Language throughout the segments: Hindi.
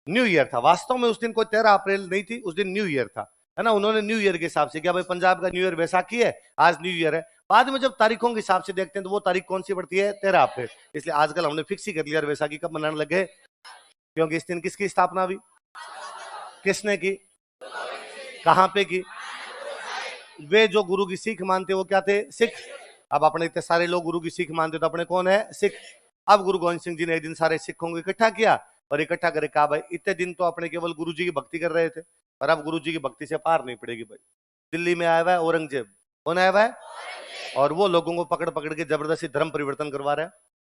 न्यू ईयर था। वास्तव में उस दिन कोई 13 अप्रैल नहीं थी, उस दिन न्यू ईयर था, है ना। उन्होंने न्यू ईयर के हिसाब से किया, भाई पंजाब का न्यू ईयर बैसाखी है, आज न्यू ईयर है। बाद में जब तारीखों के हिसाब से देखते हैं तो वो तारीख कौन सी पड़ती है, 13 अप्रैल। इसलिए आजकल हमने फिक्स ही कर लिया बैसाखी कब मनाने लगे, क्योंकि इस दिन किसकी स्थापना हुई, किसने की, कहां पे की। वे जो गुरु की सीख मानते वो क्या थे, सिख। अब अपने इतने सारे लोग गुरु की सीख मानते तो अपने कौन है, सिख। अब गुरु गोविंद सिंह जी ने एक दिन सारे सिखों को इकट्ठा किया और इकट्ठा करके कहा, भाई इतने दिन तो अपने केवल गुरु जी की भक्ति कर रहे थे, पर अब गुरु जी की भक्ति से पार नहीं पड़ेगी। भाई दिल्ली में आया हुआ है औरंगजेब, कौन आया हुआ है, और वो लोगों को पकड़ पकड़ के जबरदस्ती धर्म परिवर्तन करवा रहा है,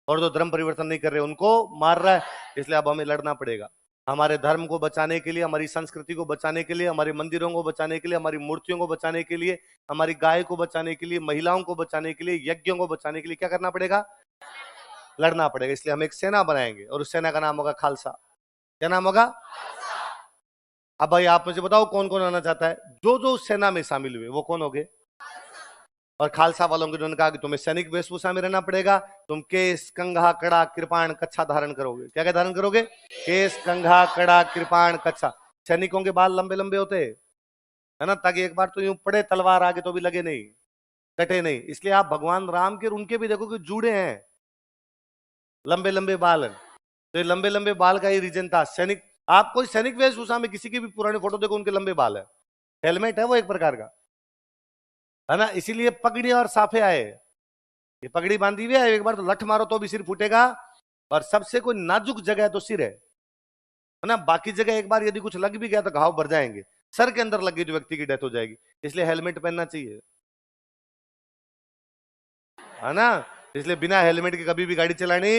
और जो धर्म परिवर्तन नहीं कर रहे उनको मार रहा है। इसलिए अब हमें लड़ना पड़ेगा, हमारे धर्म को बचाने के लिए, हमारी संस्कृति को बचाने के लिए, हमारे मंदिरों को बचाने के लिए, हमारी मूर्तियों को बचाने के लिए, हमारी गाय को बचाने के लिए, महिलाओं को बचाने के लिए, यज्ञों को बचाने के लिए क्या करना पड़ेगा, लड़ना पड़ेगा। इसलिए हम एक सेना बनाएंगे और उस सेना का नाम होगा खालसा। क्या नाम होगा, अब भाई आप मुझे बताओ कौन कौन आना चाहता है। जो जो उस सेना में शामिल हुए वो कौन हो गए, और खालसा वालों को उन्होंने कहा कि तुम्हें सैनिक वेशभूषा में रहना पड़ेगा, तुम केस कंघा कड़ा कृपाण कच्छा धारण करोगे। क्या क्या धारण करोगे, केस कंघा कड़ा कृपाण कच्छा। सैनिकों के बाल लंबे लंबे होते है ना, ताकि एक बार तो यूं पड़े तलवार आगे तो भी लगे नहीं, कटे नहीं। इसलिए आप भगवान राम के उनके भी देखो कि जुड़े हैं, लंबे लंबे बाल हैं, तो ये लंबे लंबे बाल का ही रीजन था। सैनिक, आप कोई सैनिक वेशभूषा में किसी की भी पुरानी फोटो देखो, उनके लंबे बाल है, हेलमेट है वो एक प्रकार का, है ना। इसीलिए पगड़ी और साफे आए, ये पगड़ी बांधी हुई है, एक बार तो लठ मारो तो भी सिर फूटेगा, और सबसे कोई नाजुक जगह है तो सिर है ना। बाकी जगह एक बार यदि कुछ लग भी गया तो घाव भर जाएंगे, सर के अंदर लग गई तो व्यक्ति की डेथ हो जाएगी। इसलिए हेलमेट पहनना चाहिए, है ना। इसलिए बिना हेलमेट के कभी भी गाड़ी चलानी।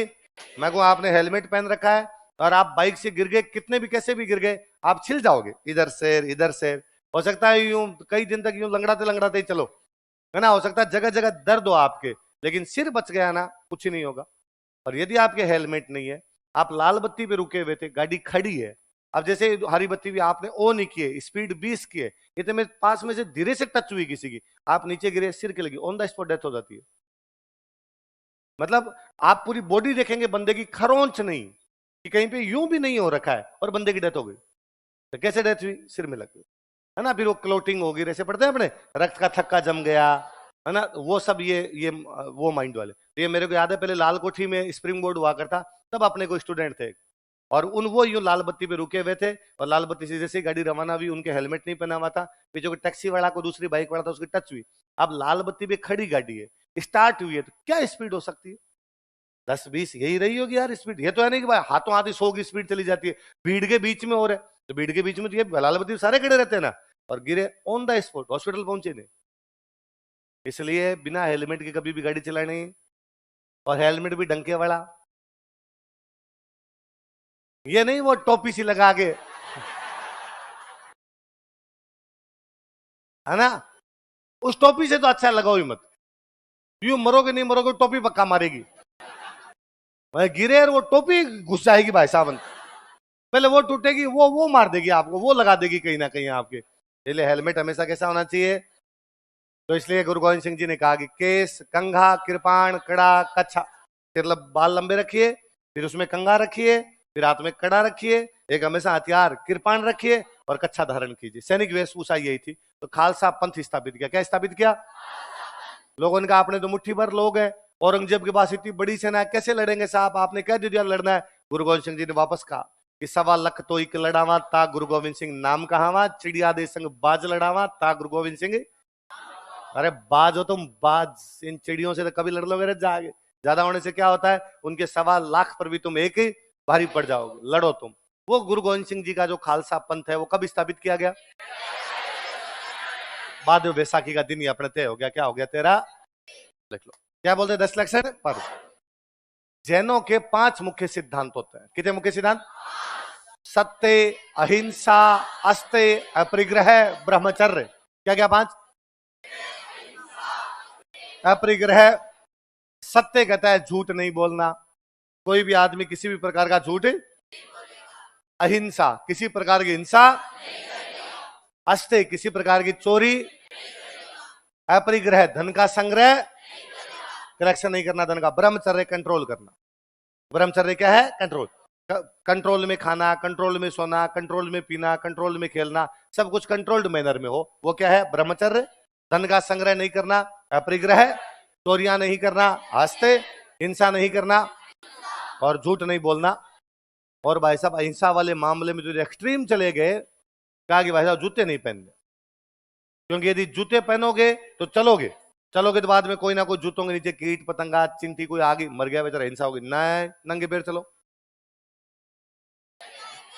मैं को आपने हेलमेट पहन रखा है और आप बाइक से गिर गए, कितने भी कैसे भी गिर गए, आप छिल जाओगे, इधर से इधर से, हो सकता है यूं कई दिन तक यूं लंगड़ाते लंगड़ाते ही चलो, है ना। हो सकता है जगह जगह दर्द हो आपके, लेकिन सिर बच गया ना, कुछ नहीं होगा। और यदि आपके हेलमेट नहीं है, आप लाल बत्ती पे रुके हुए थे, गाड़ी खड़ी है, अब जैसे हरी बत्ती भी आपने ऑन नहीं किए, स्पीड 20 की है, इतने में पास में से धीरे से टच हुई किसी की, आप नीचे गिरे, सिर के लगी, ऑन द स्पॉट डेथ हो जाती है। मतलब आप पूरी बॉडी देखेंगे बंदे की, खरोंच नहीं कि कहीं पे यूं भी नहीं हो रखा है, और बंदे की डेथ हो गई। तो कैसे डेथ हुई, सिर में लग गई, है ना। फिर वो क्लोटिंग होगी, ऐसे पढ़ते हैं अपने, रक्त का थक्का जम गया, है ना। वो सब ये वो माइंड वाले। तो ये मेरे को याद है, पहले लाल कोठी में स्प्रिंग बोर्ड हुआ करता, तब अपने को स्टूडेंट थे, और उन वो यूं लाल बत्ती पे रुके हुए थे, और लाल बत्ती से जैसे गाड़ी रवाना हुई, उनके हेलमेट नहीं पहना हुआ था, पीछे कोई टैक्सी वाला को दूसरी बाइक वाला था, उसकी टच हुई। अब लाल बत्ती पे खड़ी गाड़ी है, स्टार्ट हुई है, तो क्या स्पीड हो सकती है, 10-20 यही रही होगी यार स्पीड। ये तो है नहीं कि भाई हाथों हाथ 100 की स्पीड चली जाती है, भीड़ के बीच में हो रहे, तो भीड़ के बीच में तो ये लाल बत्ती सारे खड़े रहते हैं ना, और गिरे ऑन द स्पॉट, हॉस्पिटल पहुंचे नहीं। इसलिए बिना हेलमेट के कभी भी गाड़ी चलानी, और हेलमेट भी डंके वाला, ये नहीं वो टोपी सी लगा के, है ना। उस टोपी से तो अच्छा लगाओ ही मत, यूं मरोगे नहीं मरोगे, टोपी पक्का मारेगी, वह गिरे और वो टोपी घुस जाएगी भाई साहब, पहले वो टूटेगी, वो मार देगी आपको, वो लगा देगी कहीं ना कहीं आपके। इसलिए हेलमेट हमेशा कैसा होना चाहिए। तो इसलिए गुरु गोविंद सिंह जी ने कहा कि केस कंघा कृपाण कड़ा कच्छा, मतलब बाल लंबे रखिए, फिर उसमें कंघा रखिए, फिर हाथ में कड़ा रखिए, एक हमेशा हथियार कृपाण रखिए, और कच्छा धारण कीजिए। सैनिक वेशभूषा यही थी। तो खालसा पंथ स्थापित किया। क्या स्थापित किया, लोगों ने कहा आपने तो मुट्ठी भर लोग हैं, औरंगजेब के पास इतनी बड़ी सेना है, कैसे लड़ेंगे साहब, आपने कह दिया लड़ना है। गुरु गोविंद सिंह जी ने वापस कहा कि 1.25 लाख तो एक लड़ावा ता गुरु गोविंद सिंह नाम कहावा, चिड़िया दे संग बाज लड़ावा ता गुरु गोविंद सिंह। अरे बाज हो तुम, बाज, इन चिड़ियों से तो कभी लड़ लोगे जागे, ज्यादा होने से क्या होता है, उनके 1.25 लाख पर भी तुम एक ही भारी पड़ जाओगे, लड़ो तुम। वो गुरु गोविंद सिंह जी का जो खालसा पंथ है वो कब स्थापित किया गया, बाद में बैसाखी का दिन ही अपने तय हो गया। क्या हो गया, 13 लिख लो। क्या बोलते हैं 10 लक्षण पर। जैनों के 5 मुख्य सिद्धांत होते हैं। कितने मुख्य सिद्धांत, सत्य, अहिंसा, अस्त्य, अपरिग्रह, ब्रह्मचर्य। क्या क्या 5, अपरिग्रह, सत्य कहता है झूठ नहीं बोलना, कोई भी आदमी किसी भी प्रकार का झूठ, अहिंसा किसी प्रकार की हिंसा, अस्त्य किसी प्रकार की चोरी, अपरिग्रह धन का संग्रह, कलेक्शन नहीं करना धन का, ब्रह्मचर्य कंट्रोल करना। ब्रह्मचर्य क्या है, कंट्रोल। कंट्रोल में खाना, कंट्रोल में सोना, कंट्रोल में पीना, कंट्रोल में खेलना, सब कुछ कंट्रोल्ड मैनर में हो। वो क्या है? ब्रह्मचर्य। धन का संग्रह नहीं करना, अपरिग्रह, चोरियां नहीं करना, हस्ते, हिंसा नहीं करना और झूठ नहीं बोलना। और भाई साहब अहिंसा वाले मामले में जो एक्सट्रीम चले गए, कहा कि भाई साहब जूते नहीं पहनने, क्योंकि यदि जूते पहनोगे तो चलोगे, चलोगे तो बाद में कोई ना कोई जूतों के नीचे कीट पतंगा चिंटी कोई आगे मर गया बेचारा, हिंसा होगी। नहीं, नंगे पैर चलो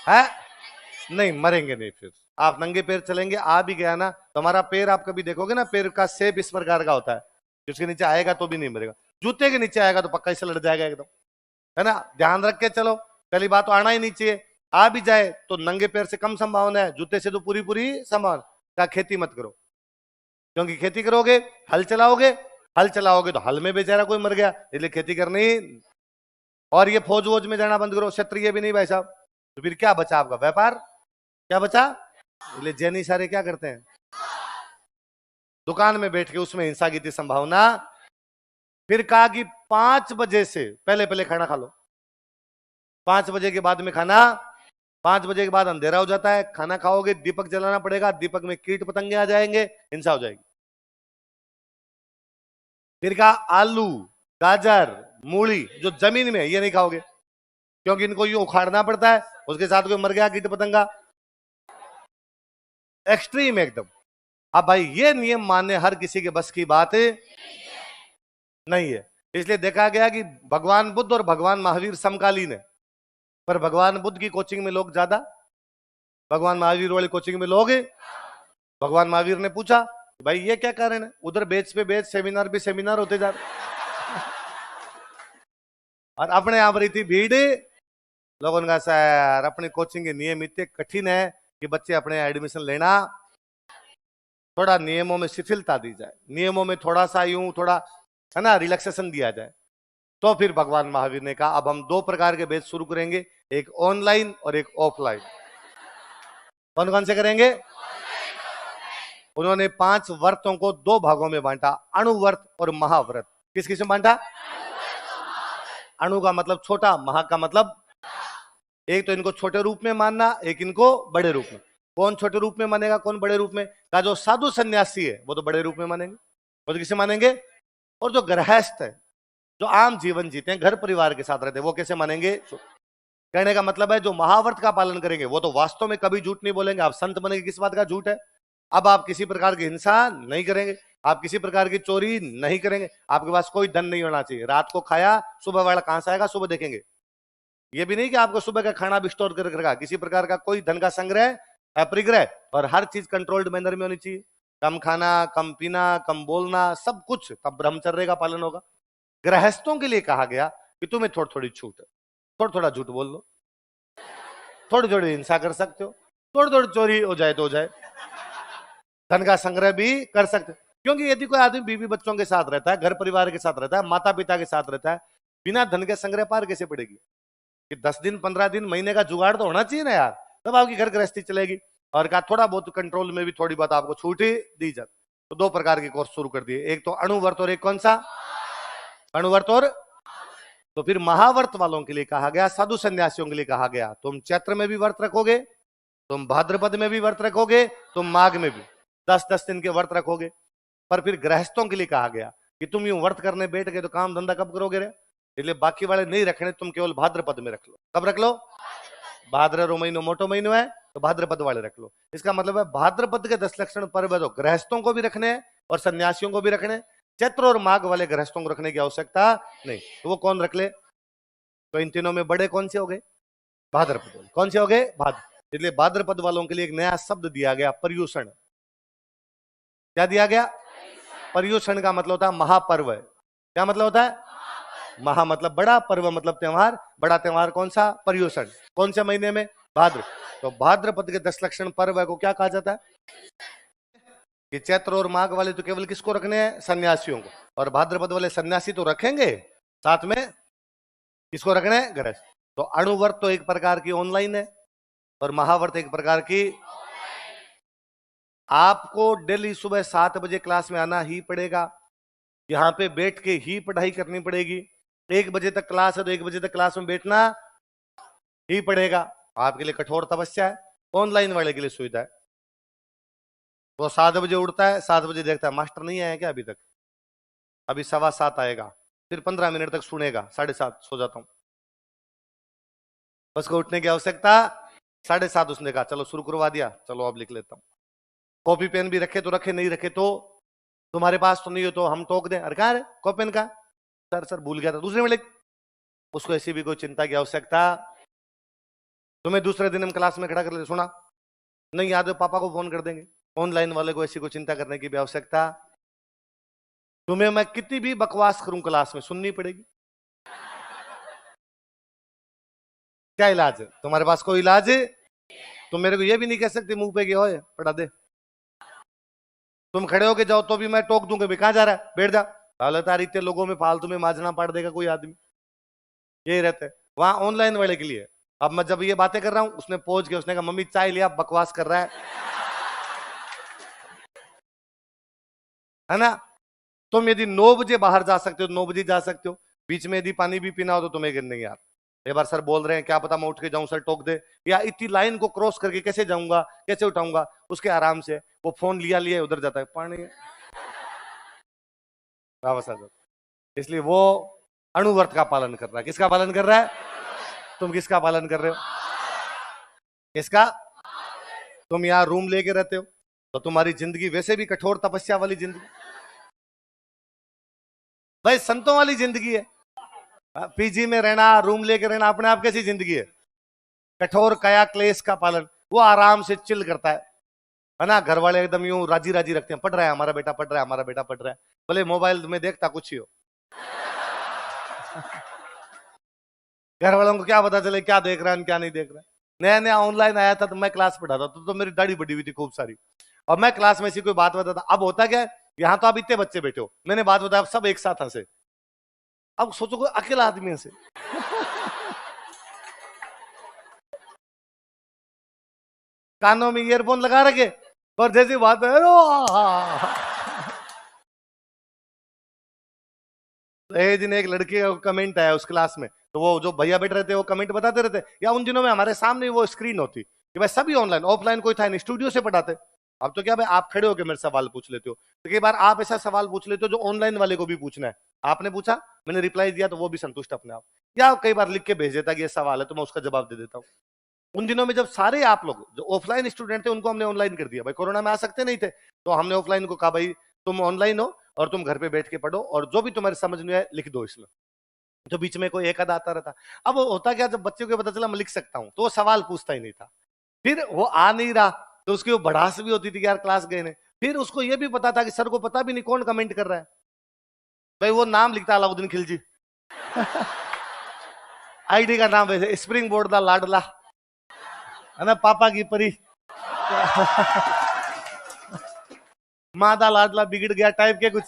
है, नहीं मरेंगे नहीं। फिर आप नंगे पैर चलेंगे, आ भी गया ना तो हमारा पैर आप कभी देखोगे ना, पैर का शेप इस प्रकार का होता है, जिसके नीचे आएगा तो भी नहीं मरेगा, जूते के नीचे आएगा तो पक्का इससे लड़ जाएगा एकदम, है ना। ध्यान रख के चलो, पहली बात तो आना ही नहीं चाहिए। आ भी जाए तो नंगे पैर से कम संभावना है, जूते से तो पूरी पूरी संभावना। क्या खेती मत करो, क्योंकि खेती करोगे, हल चलाओगे, हल चलाओगे तो हल में बेचारा कोई मर गया, इसलिए खेती करनी। और ये फौज वोज में जाना बंद करो, क्षत्रिय भी नहीं भाई साहब, तो फिर क्या बचा आपका? व्यापार। क्या बचा? इसलिए जैनी सारे क्या करते हैं? दुकान में बैठ के उसमें हिंसा की थी संभावना। फिर कहा कि 5 बजे से पहले पहले खाना खा लो, 5 बजे के बाद में खाना, 5 बजे के बाद अंधेरा हो जाता है, खाना खाओगे दीपक जलाना पड़ेगा, दीपक में कीट पतंगे आ जाएंगे, हिंसा हो जाएगी। फिर कहा आलू, गाजर, मूली जो जमीन में ये नहीं खाओगे, क्योंकि इनको यूं उखाड़ना पड़ता है, उसके साथ कोई मर गया कीट पतंगा। एक्सट्रीम एकदम। अब भाई ये नियम मानने हर किसी के बस की बात नहीं है, इसलिए देखा गया कि भगवान बुद्ध और भगवान महावीर समकालीन है, पर भगवान बुद्ध की कोचिंग में लोग ज्यादा, भगवान महावीर वाली कोचिंग में लोग। भगवान महावीर ने पूछा भाई ये क्या कारण है? उधर बेच पे बेच, सेमिनार पे सेमिनार होते जा रहे और अपने यहाँ पर इतनी भीड़। लोगों ने कहा सर अपनी कोचिंग के नियम इतने कठिन है कि बच्चे अपने एडमिशन लेना, थोड़ा नियमों में शिथिलता दी जाए, नियमों में थोड़ा सा यूं थोड़ा है ना रिलैक्सेशन दिया जाए। तो फिर भगवान महावीर ने कहा अब हम 2 प्रकार के बैच शुरू करेंगे, एक ऑनलाइन और एक ऑफलाइन। कौन कौन से करेंगे? उन्होंने 5 व्रतों को 2 भागों में बांटा, अणुव्रत और महाव्रत। किस किस में बांटा? अणु का मतलब छोटा, महा का मतलब एक तो इनको छोटे रूप में मानना, एक इनको बड़े रूप में। कौन छोटे रूप में मानेगा, कौन बड़े रूप में? का जो साधु सन्यासी है वो तो बड़े रूप में मानेंगे, वो तो किसे मानेंगे? और जो गृहस्थ है, जो आम जीवन जीते हैं, घर परिवार के साथ रहते हैं, वो कैसे मानेंगे? कहने का मतलब है जो महाव्रत का पालन करेंगे वो तो वास्तव में कभी झूठ नहीं बोलेंगे। आप संत बनेंगे, किस बात का झूठ है? अब आप किसी प्रकार की हिंसा नहीं करेंगे, आप किसी प्रकार की चोरी नहीं करेंगे, आपके पास कोई धन नहीं होना चाहिए। रात को खाया, सुबह वाला कहां से आएगा? सुबह देखेंगे। ये भी नहीं कि आपको सुबह का खाना भी स्टोर कर रखा, किसी प्रकार का कोई धन का संग्रह, अपरिग्रह, और हर चीज कंट्रोल्ड मैनर में होनी चाहिए। कम खाना, कम पीना, कम बोलना, सब कुछ, तब ब्रह्मचर्य का पालन होगा। गृहस्थों के लिए कहा गया कि तुम्हें थोड़ी थोड़ी छूट है, थोड़ा थोड़ा झूठ बोल लो, थोड़ी थोड़ी हिंसा कर सकते हो, थोड़ी थोड़ी चोरी हो जाए तो हो जाए, धन का संग्रह भी कर सकते हो। क्योंकि यदि कोई आदमी बीवी बच्चों के साथ रहता है, घर परिवार के साथ रहता है, माता पिता के साथ रहता है, बिना धन के संग्रह पार कैसे पड़ेगी? कि 10 दिन 15 दिन महीने का जुगाड़ तो होना चाहिए ना यार, तब आपकी घर गृहस्थी चलेगी। और कहा थोड़ा बहुत कंट्रोल में भी थोड़ी बहुत आपको छूट ही दी जाती। तो 2 प्रकार के कोर्स शुरू कर दिए, एक तो अणुव्रत और एक कौन सा? अणुव्रत और। तो फिर महाव्रत वालों के लिए कहा गया, साधु सन्यासियों के लिए कहा गया तुम चैत्र में भी व्रत रखोगे, तुम भाद्रपद में भी व्रत रखोगे, तुम माघ में भी 10-10 दिन के व्रत रखोगे। पर फिर गृहस्थों के लिए कहा गया कि तुम यूं व्रत करने बैठ गए तो काम धंधा कब करोगे रे? इसलिए बाकी वाले नहीं रखने, तुम केवल भाद्रपद में रख लो। कब रख लो? भाद्रो महीनो मोटो महीनो है तो भाद्रपद वाले रख लो। इसका मतलब है भाद्रपद के 10 लक्षण पर्व है तो गृहस्थों को भी रखने हैं और सन्यासियों को भी रखने हैं। चैत्र और माघ वाले गृहस्थों को रखने की आवश्यकता नहीं। तो वो कौन रख ले? तो इन तीनों में बड़े कौन से हो गए? भाद्रपद। कौन से हो गए? भाद्र। इसलिए भाद्रपद वालों के लिए एक नया शब्द दिया गया, पर्युषण। क्या दिया गया? पर्युषण का मतलब होता है महापर्व है। क्या मतलब होता है? महा मतलब बड़ा, पर्व मतलब त्योहार। बड़ा त्योहार कौन सा? पर्युषण। कौन से महीने में? भाद्र। तो भाद्रपद के 10 लक्षण पर्व को क्या कहा जाता है? कि चैत्र और माघ वाले तो केवल किसको रखने हैं? सन्यासियों को। और भाद्रपद वाले सन्यासी तो रखेंगे, साथ में किसको रखने हैं? गृहस्थ। तो अणुव्रत तो एक प्रकार की ऑनलाइन है और महाव्रत एक प्रकार की। आपको डेली सुबह 7 बजे क्लास में आना ही पड़ेगा, यहाँ पे बैठ के ही पढ़ाई करनी पड़ेगी। 1 बजे तक क्लास है तो 1 बजे तक क्लास में बैठना ही पढ़ेगा। आपके लिए कठोर तपस्या है, ऑनलाइन वाले के लिए सुविधा है। वो 7 बजे उठता है, 7 बजे देखता है मास्टर नहीं आया क्या अभी तक, अभी 7:15 आएगा, फिर 15 मिनट तक सुनेगा, 7:30 सो जाता हूं। उसको उठने की आवश्यकता 7:30 उसने कहा चलो शुरू करवा दिया, चलो अब लिख लेता हूँ। कॉपी पेन भी रखे तो रखे, नहीं रखे तो तुम्हारे पास तो नहीं हो तो हम टोक दें, अरे कहाँ है कॉपी पेन का, सर भूल गया था, दूसरे में लिख। उसको ऐसी भी कोई चिंता की आवश्यकता। तुम्हें दूसरे दिन हम क्लास में खड़ा कर ले, सुना नहीं याद है पापा को फोन कर देंगे। ऑनलाइन वाले को ऐसी कोई चिंता करने की भी आवश्यकता। तुम्हें मैं कितनी भी बकवास करूं क्लास में सुननी पड़ेगी। क्या इलाज है तुम्हारे पास, कोई इलाज है? तुम मेरे को ये भी नहीं कह सकते मुंह पे गया हो पढ़ा दे। तुम खड़े होके जाओ तो भी मैं टोक दूंगा, भाई कहां जा रहा है, बैठ जा। हालत आ रही इतने लोगों में फालतू में माजना पड़ देगा कोई आदमी, यही रहते हैं। वहां ऑनलाइन वाले के लिए। अब मैं जब ये बातें कर रहा हूं, उसने पहुंच के उसने कहा मम्मी चाय लिया, बकवास कर रहा है ना। तुम यदि 9 बजे बाहर जा सकते हो, 9 बजे जा सकते हो, बीच में यदि पानी भी पीना हो तो तुम्हें नहीं यार, एक बार सर बोल रहे हैं क्या पता मैं उठ के जाऊं, सर टोक दे, या इतनी लाइन को क्रॉस करके कैसे जाऊंगा, कैसे उठाऊंगा, उसके आराम से वो फोन लिया लिया उधर जाता है पानी वापस आ जाता। इसलिए वो अणुव्रत का पालन कर रहा है। किसका पालन कर रहा है? तुम किसका पालन कर रहे हो? किसका? तुम यहाँ रूम लेके रहते हो तो तुम्हारी जिंदगी वैसे भी कठोर तपस्या वाली जिंदगी, भाई संतों वाली जिंदगी है। पीजी में रहना, रूम लेके रहना अपने आप कैसी जिंदगी है? कठोर काया क्लेश का पालन। वो आराम से चिल करता है ना। घर वाले एकदम यूं राजी राजी रखते हैं, पढ़ रहा है हमारा बेटा, पढ़ रहा है हमारा बेटा, पढ़ रहा है, भले मोबाइल में देखता कुछ ही हो। घर वालों को क्या पता चले क्या देख रहा है क्या नहीं देख रहा है। नया नया ऑनलाइन आया था तो मैं क्लास पढ़ाता तो मेरी दाढ़ी बढ़ी हुई थी खूब सारी, और मैं क्लास में ऐसी कोई बात बताता। अब होता क्या है, यहाँ तो आप इतने बच्चे बैठे हो, मैंने बात बताया सब एक साथ हंसे। अब सोचो कोई अकेला आदमी हंसे। कानों में ईयरफोन लगा रखे और जैसी बात है एक दिन एक लड़के का कमेंट आया उस क्लास में, तो वो जो भैया बैठ रहे थे वो कमेंट बताते रहते, या उन दिनों में हमारे सामने वो स्क्रीन होती कि भाई सभी ऑनलाइन, ऑफलाइन कोई था नहीं, स्टूडियो से पढ़ाते। अब तो क्या भाई आप खड़े होकर मेरे सवाल पूछ लेते हो, तो कई बार आप ऐसा सवाल पूछ लेते हो जो ऑनलाइन वाले को भी पूछना है। आपने पूछा, मैंने रिप्लाई दिया तो वो भी संतुष्ट अपने आप, या कई बार लिख के भेज देता कि ये सवाल है तो मैं उसका जवाब दे देता हूँ। उन दिनों में जब सारे आप लोग जो ऑफलाइन स्टूडेंट थे उनको हमने ऑनलाइन कर दिया, भाई कोरोना में आ सकते नहीं थे तो हमने ऑफलाइन को कहा भाई तुम ऑनलाइन हो और तुम घर पे बैठ के पढ़ो, और जो भी तुम्हारे समझ में आए लिख दो इसमें। जो बीच में कोई एक आधा आता रहता। अब होता क्या, जब बच्चों को पता चला मैं लिख सकता हूं तो वो सवाल पूछता ही नहीं था। फिर वो आ नहीं रहा तो उसकी वो भड़ास भी होती थी कि यार क्लास गए ने। फिर उसको ये भी पता था कि सर को पता भी नहीं कौन कमेंट कर रहा है, भाई वो नाम लिखता अलाउद्दीन खिलजी। आईडी का नाम वैसे स्प्रिंग बोर्ड दा लाडला है ना, पापा की परी मादा लाडला बिगड़ गया टाइप के कुछ।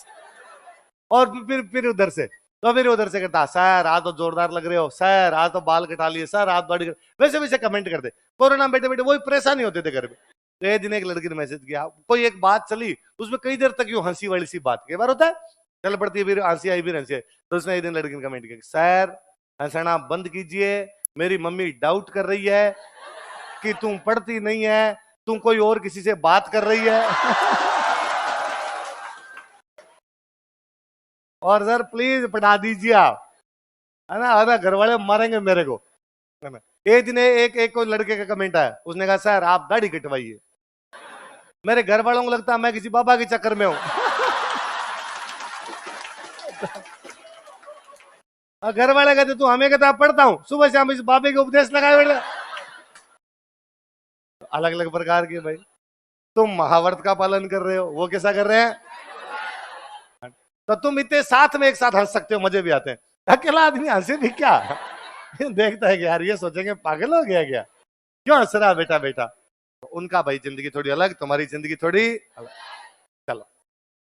और फिर उधर से फिर करता सर आज तो जोरदार लग रहे हो, सर आज तो बाल कटा लिए, सर आज बड़ी, वैसे वैसे कमेंट करते। कोरोना में बैठे बैठे वही परेशानी होते थे घर में। तो एक दिन एक लड़की ने मैसेज किया, कोई एक बात चली उसमें कई देर तक यूं हंसी वाली सी बात, कई बार होता है चल पड़ती है फिर हंसी आई फिर हंसी आई। तो उसने एक दिन लड़की ने कमेंट किया, सर हंसना बंद कीजिए, मेरी मम्मी डाउट कर रही है कि तुम पढ़ती नहीं है, तुम कोई और किसी से बात कर रही है। और सर प्लीज पढ़ा दीजिए आप, है ना घर वाले मारेंगे मेरे को, है ना। एक दिन एक कोई लड़के का कमेंट आया, उसने कहा सर आप दाढ़ी कटवाइए। मेरे घर वालों को लगता है मैं किसी बाबा के चक्कर में हूं। घर वाले कहते तू हमें कहता पढ़ता हूं, सुबह शाम इस बाबे के उपदेश लगाए बेटा। अलग अलग प्रकार के भाई। तुम महाभारत का पालन कर रहे हो, वो कैसा कर रहे हैं? तो तुम इतने साथ में एक साथ हंस सकते हो, मजे भी आते हैं। अकेला आदमी हंसे भी क्या? देखता है कि यार ये सोचेंगे पागल हो गया क्या, क्यों हंस रहा बेटा बेटा। तो उनका भाई जिंदगी थोड़ी अलग, तुम्हारी जिंदगी थोड़ी अलग।